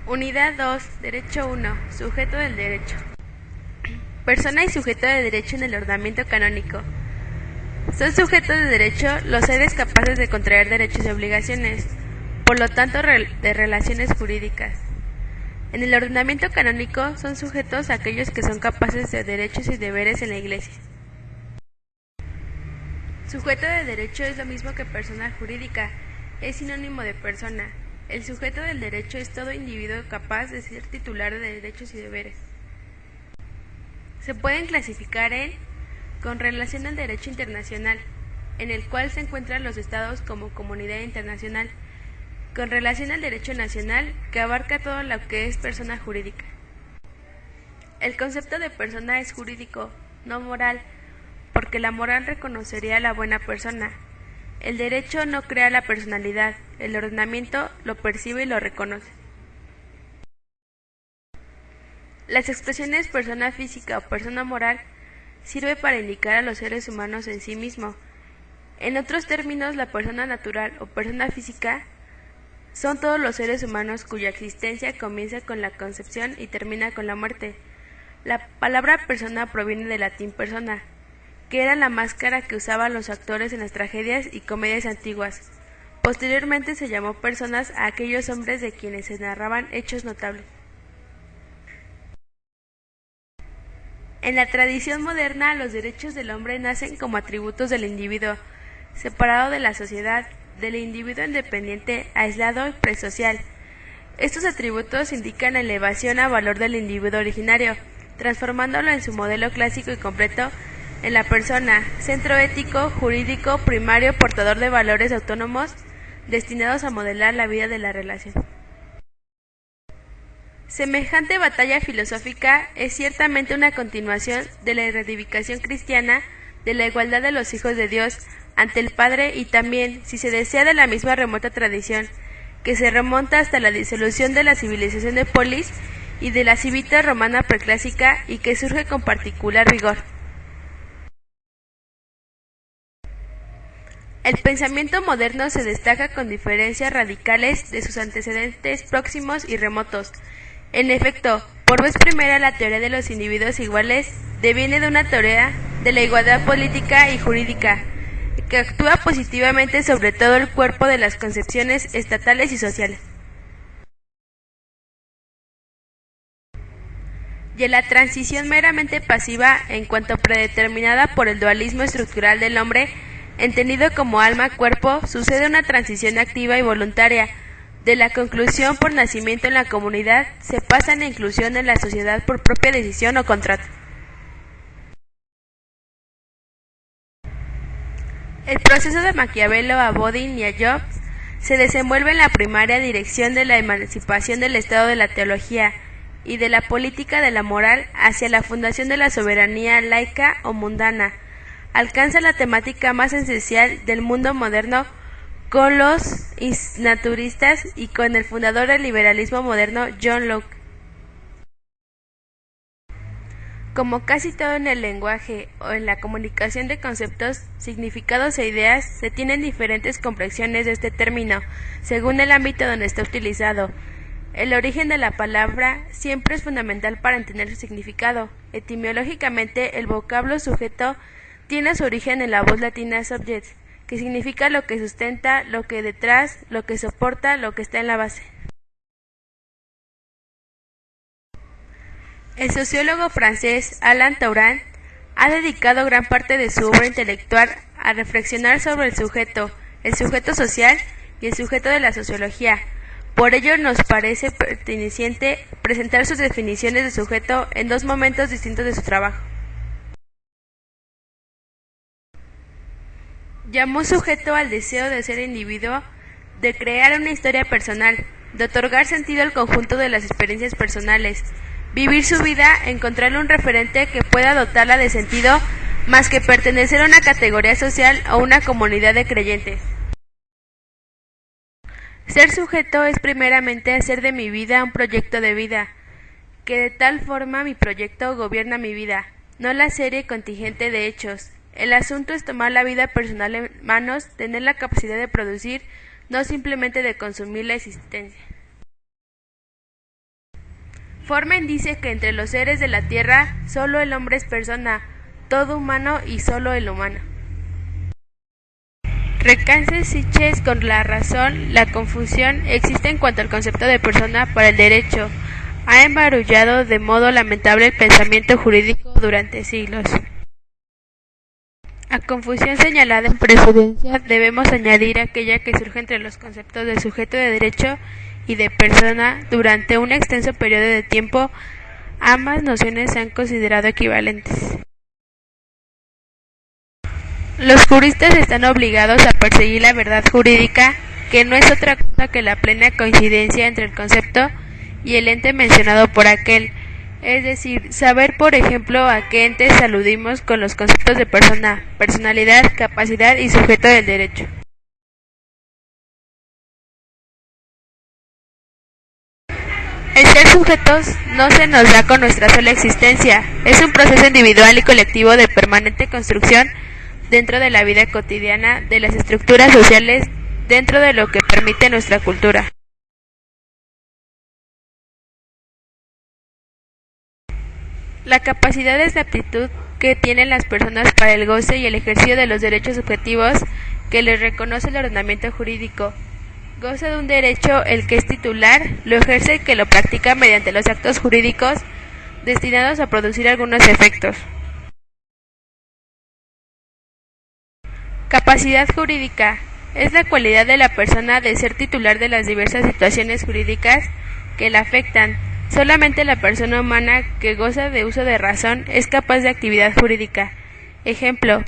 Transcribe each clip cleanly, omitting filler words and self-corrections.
Unidad 2, Derecho 1. Sujeto del derecho. Persona y sujeto de derecho en el ordenamiento canónico. Son sujetos de derecho los seres capaces de contraer derechos y obligaciones, por lo tanto de relaciones jurídicas. En el ordenamiento canónico son sujetos aquellos que son capaces de derechos y deberes en la Iglesia. Sujeto de derecho es lo mismo que persona jurídica, es sinónimo de persona. El sujeto del derecho es todo individuo capaz de ser titular de derechos y deberes. Se pueden clasificar con relación al derecho internacional, en el cual se encuentran los estados como comunidad internacional, con relación al derecho nacional, que abarca todo lo que es persona jurídica. El concepto de persona es jurídico, no moral, porque la moral reconocería a la buena persona. El derecho no crea la personalidad, el ordenamiento lo percibe y lo reconoce. Las expresiones persona física o persona moral sirve para indicar a los seres humanos en sí mismo. En otros términos, la persona natural o persona física son todos los seres humanos cuya existencia comienza con la concepción y termina con la muerte. La palabra persona proviene del latín persona, que era la máscara que usaban los actores en las tragedias y comedias antiguas. Posteriormente se llamó personas a aquellos hombres de quienes se narraban hechos notables. En la tradición moderna, los derechos del hombre nacen como atributos del individuo, separado de la sociedad, del individuo independiente, aislado y presocial. Estos atributos indican la elevación a valor del individuo originario, transformándolo en su modelo clásico y completo en la persona, centro ético, jurídico, primario, portador de valores autónomos, destinados a modelar la vida de la relación. Semejante batalla filosófica es ciertamente una continuación de la reedificación cristiana de la igualdad de los hijos de Dios ante el Padre y también, si se desea, de la misma remota tradición que se remonta hasta la disolución de la civilización de Polis y de la civitas romana preclásica y que surge con particular vigor. El pensamiento moderno se destaca con diferencias radicales de sus antecedentes próximos y remotos. En efecto, por vez primera la teoría de los individuos iguales deviene de una teoría de la igualdad política y jurídica, que actúa positivamente sobre todo el cuerpo de las concepciones estatales y sociales. Y en la transición meramente pasiva, en cuanto predeterminada por el dualismo estructural del hombre, entendido como alma-cuerpo, sucede una transición activa y voluntaria. De la conclusión por nacimiento en la comunidad se pasa a la inclusión en la sociedad por propia decisión o contrato. El proceso de Maquiavelo a Bodin y a Jobs se desenvuelve en la primaria dirección de la emancipación del estado de la teología y de la política de la moral hacia la fundación de la soberanía laica o mundana. Alcanza la temática más esencial del mundo moderno con los naturistas y con el fundador del liberalismo moderno, John Locke. Como casi todo en el lenguaje o en la comunicación de conceptos, significados e ideas, se tienen diferentes complexiones de este término, según el ámbito donde está utilizado. El origen de la palabra siempre es fundamental para entender su significado. Etimológicamente, el vocablo sujeto tiene su origen en la voz latina subject, que significa lo que sustenta, lo que detrás, lo que soporta, lo que está en la base. El sociólogo francés Alain Touraine ha dedicado gran parte de su obra intelectual a reflexionar sobre el sujeto social y el sujeto de la sociología. Por ello nos parece pertinente presentar sus definiciones de sujeto en dos momentos distintos de su trabajo. Llamó sujeto al deseo de ser individuo, de crear una historia personal, de otorgar sentido al conjunto de las experiencias personales, vivir su vida, encontrarle un referente que pueda dotarla de sentido más que pertenecer a una categoría social o una comunidad de creyentes. Ser sujeto es primeramente hacer de mi vida un proyecto de vida, que de tal forma mi proyecto gobierna mi vida, no la serie contingente de hechos. El asunto es tomar la vida personal en manos, tener la capacidad de producir, no simplemente de consumir la existencia. Formen dice que entre los seres de la tierra solo el hombre es persona, todo humano y solo el humano. Recance Sitches con la razón, la confusión existe en cuanto al concepto de persona para el derecho. Ha embarullado de modo lamentable el pensamiento jurídico durante siglos. A confusión señalada en precedencia debemos añadir aquella que surge entre los conceptos de sujeto de derecho y de persona. Durante un extenso periodo de tiempo, ambas nociones se han considerado equivalentes. Los juristas están obligados a perseguir la verdad jurídica, que no es otra cosa que la plena coincidencia entre el concepto y el ente mencionado por aquel, es decir, saber, por ejemplo, a qué entes aludimos con los conceptos de persona, personalidad, capacidad y sujeto del derecho. El ser sujetos no se nos da con nuestra sola existencia, es un proceso individual y colectivo de permanente construcción dentro de la vida cotidiana, de las estructuras sociales, dentro de lo que permite nuestra cultura. La capacidad es la aptitud que tienen las personas para el goce y el ejercicio de los derechos subjetivos que les reconoce el ordenamiento jurídico. Goza de un derecho el que es titular, lo ejerce el que lo practica mediante los actos jurídicos destinados a producir algunos efectos. Capacidad jurídica es la cualidad de la persona de ser titular de las diversas situaciones jurídicas que la afectan. Solamente la persona humana que goza de uso de razón es capaz de actividad jurídica. Ejemplo,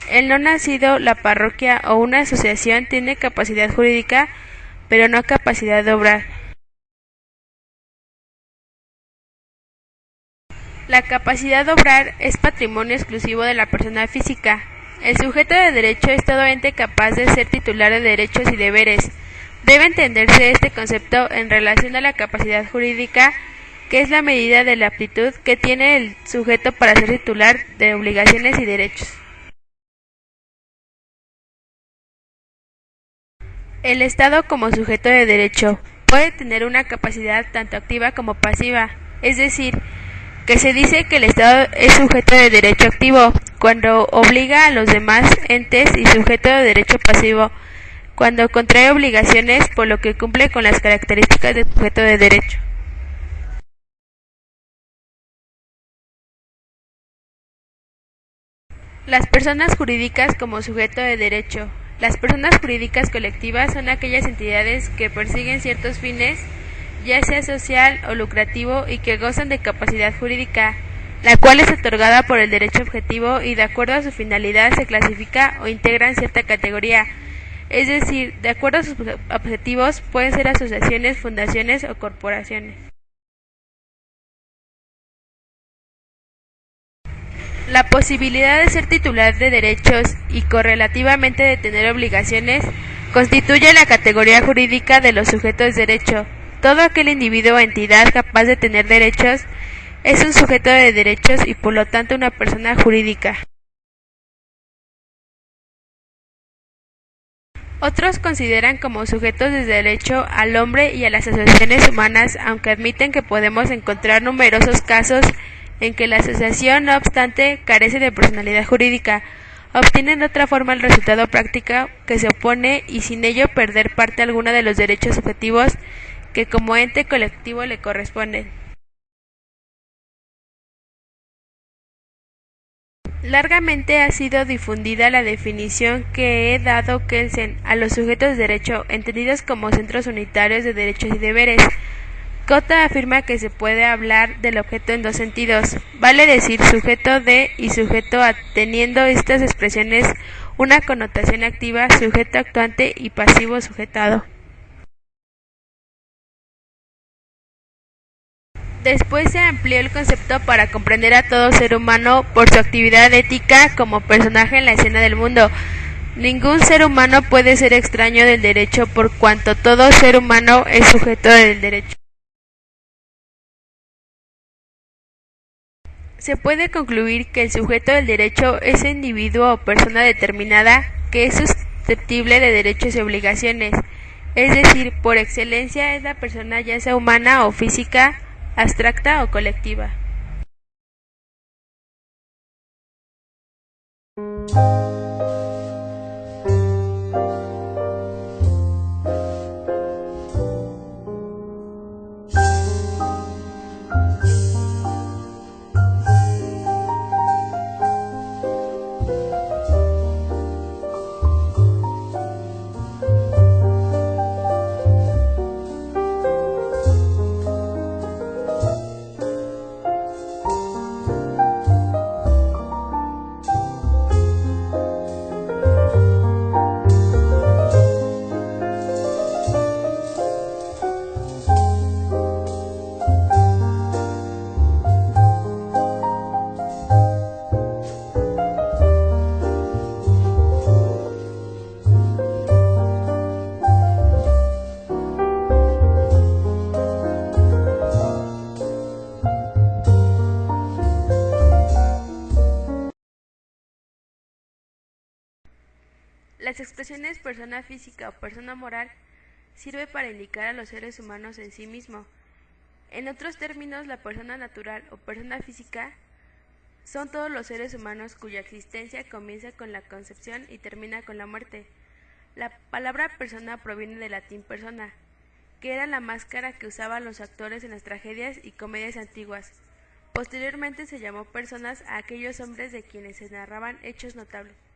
el no nacido, la parroquia o una asociación tiene capacidad jurídica, pero no capacidad de obrar. La capacidad de obrar es patrimonio exclusivo de la persona física. El sujeto de derecho es todo ente capaz de ser titular de derechos y deberes. Debe entenderse este concepto en relación a la capacidad jurídica, que es la medida de la aptitud que tiene el sujeto para ser titular de obligaciones y derechos. El Estado como sujeto de derecho puede tener una capacidad tanto activa como pasiva, es decir, que se dice que el Estado es sujeto de derecho activo cuando obliga a los demás entes y sujeto de derecho pasivo cuando contrae obligaciones por lo que cumple con las características de sujeto de derecho. Las personas jurídicas como sujeto de derecho. Las personas jurídicas colectivas son aquellas entidades que persiguen ciertos fines, ya sea social o lucrativo, y que gozan de capacidad jurídica, la cual es otorgada por el derecho objetivo y de acuerdo a su finalidad se clasifica o integra en cierta categoría. Es decir, de acuerdo a sus objetivos pueden ser asociaciones, fundaciones o corporaciones. La posibilidad de ser titular de derechos y correlativamente de tener obligaciones constituye la categoría jurídica de los sujetos de derecho. Todo aquel individuo o entidad capaz de tener derechos es un sujeto de derechos y por lo tanto una persona jurídica. Otros consideran como sujetos de derecho al hombre y a las asociaciones humanas, aunque admiten que podemos encontrar numerosos casos en que la asociación, no obstante, carece de personalidad jurídica, obtienen de otra forma el resultado práctico que se opone y sin ello perder parte alguna de los derechos subjetivos que como ente colectivo le corresponden. Largamente ha sido difundida la definición que he dado Kelsen a los sujetos de derecho, entendidos como centros unitarios de derechos y deberes. Cota afirma que se puede hablar del objeto en dos sentidos, vale decir sujeto de y sujeto a, teniendo estas expresiones una connotación activa, sujeto actuante y pasivo sujetado. Después se amplió el concepto para comprender a todo ser humano por su actividad ética como personaje en la escena del mundo. Ningún ser humano puede ser extraño del derecho por cuanto todo ser humano es sujeto del derecho. Se puede concluir que el sujeto del derecho es individuo o persona determinada que es susceptible de derechos y obligaciones, es decir, por excelencia es la persona ya sea humana o física abstracta o colectiva. Las expresiones persona física o persona moral sirve para indicar a los seres humanos en sí mismo. En otros términos, la persona natural o persona física son todos los seres humanos cuya existencia comienza con la concepción y termina con la muerte. La palabra persona proviene del latín persona, que era la máscara que usaban los actores en las tragedias y comedias antiguas. Posteriormente se llamó personas a aquellos hombres de quienes se narraban hechos notables.